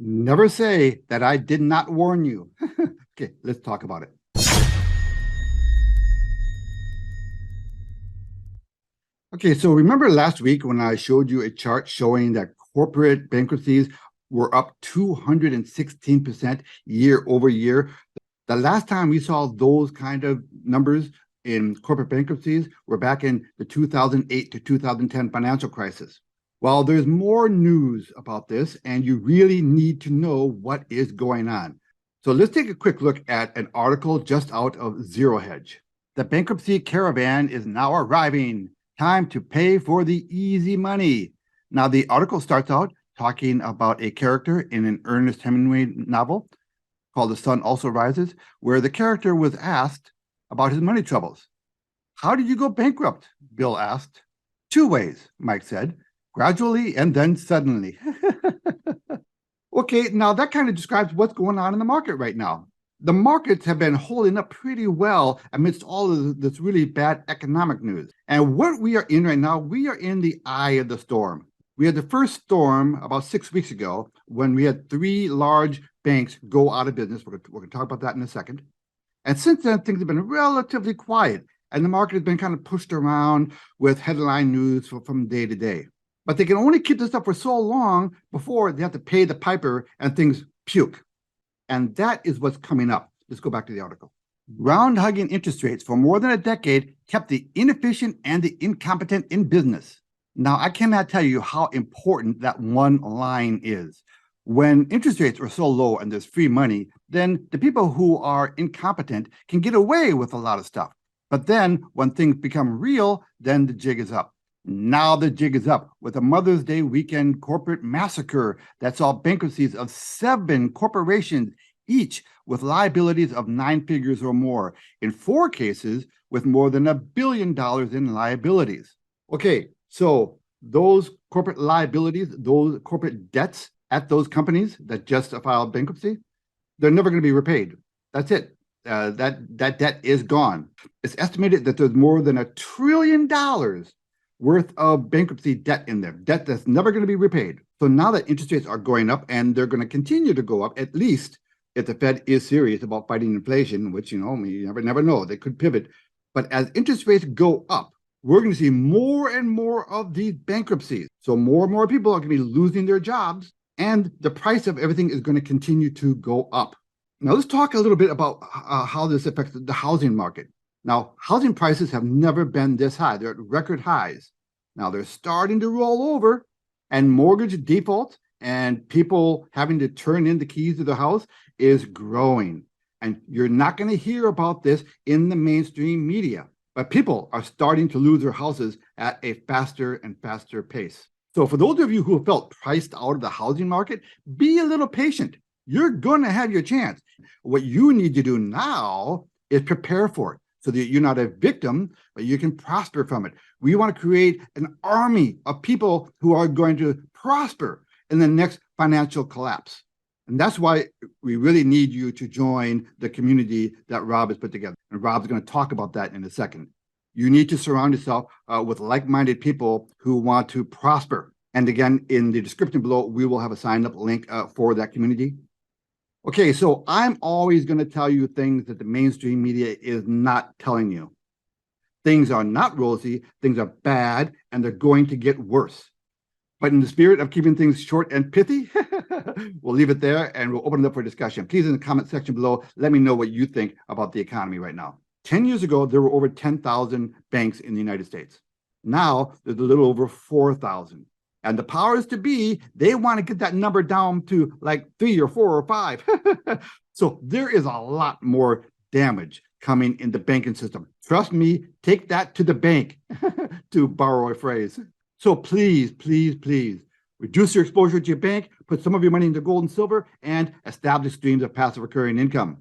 Never say that I did not warn you. Okay, let's talk about it. Okay, so remember last week when I showed you a chart showing that corporate bankruptcies were up 216% year over year? The last time we saw those kind of numbers in corporate bankruptcies were back in the 2008 to 2010 financial crisis. Well, there's more news about this, and you really need to know what is going on. So let's take a quick look at an article just out of Zero Hedge. The bankruptcy caravan is now arriving. Time to pay for the easy money. Now, the article starts out talking about a character in an Ernest Hemingway novel called The Sun Also Rises, where the character was asked about his money troubles. How did you go bankrupt? Bill asked. Two ways, Mike said, gradually and then suddenly. Okay, now that kind of describes what's going on in the market right now. The markets have been holding up pretty well amidst all of this really bad economic news. And what we are in right now, we are in the eye of the storm. We had the first storm about 6 weeks ago when we had three large banks go out of business. We're going to talk about that in a second. And since then, things have been relatively quiet, and the market has been kind of pushed around with headline news from day to day. But they can only keep this up for so long before they have to pay the piper and things puke. And that is what's coming up. Let's go back to the article. Ground-hugging interest rates for more than a decade kept the inefficient and the incompetent in business. Now, I cannot tell you how important that one line is. When interest rates are so low and there's free money, then the people who are incompetent can get away with a lot of stuff. But then when things become real, then the jig is up. Now the jig is up with a Mother's Day weekend corporate massacre that saw bankruptcies of 7 corporations, each with liabilities of 9 figures or more, in 4 cases with more than $1 billion in liabilities. Okay, so those corporate liabilities, those corporate debts at those companies that just filed bankruptcy, they're never going to be repaid. That's it. That debt is gone. It's estimated that there's more than $1 trillion worth of bankruptcy debt in there, debt that's never going to be repaid. So now that interest rates are going up, and they're going to continue to go up, at least if the Fed is serious about fighting inflation, which, you never know, they could pivot. But as interest rates go up, we're going to see more and more of these bankruptcies. So more and more people are going to be losing their jobs, and the price of everything is going to continue to go up. Now, let's talk a little bit about how this affects the housing market. Now, housing prices have never been this high. They're at record highs. Now, they're starting to roll over, and mortgage default and people having to turn in the keys to the house is growing. And you're not going to hear about this in the mainstream media. But people are starting to lose their houses at a faster and faster pace. So for those of you who felt priced out of the housing market, be a little patient. You're going to have your chance. What you need to do now is prepare for it, so that you're not a victim, but you can prosper from it. We want to create an army of people who are going to prosper in the next financial collapse. And that's why we really need you to join the community that Rob has put together. And Rob's going to talk about that in a second. You need to surround yourself with like-minded people who want to prosper. And again, in the description below, we will have a sign-up link for that community. Okay, so I'm always going to tell you things that the mainstream media is not telling you. Things are not rosy, things are bad, and they're going to get worse. But in the spirit of keeping things short and pithy, we'll leave it there and we'll open it up for discussion. Please, in the comment section below, let me know what you think about the economy right now. 10 years ago, there were over 10,000 banks in the United States. Now, there's a little over 4,000. And the powers to be, they want to get that number down to like 3 or 4 or 5. So there is a lot more damage coming in the banking system. Trust me, take that to the bank, to borrow a phrase. So please, please, please, reduce your exposure to your bank, put some of your money into gold and silver, and establish streams of passive recurring income.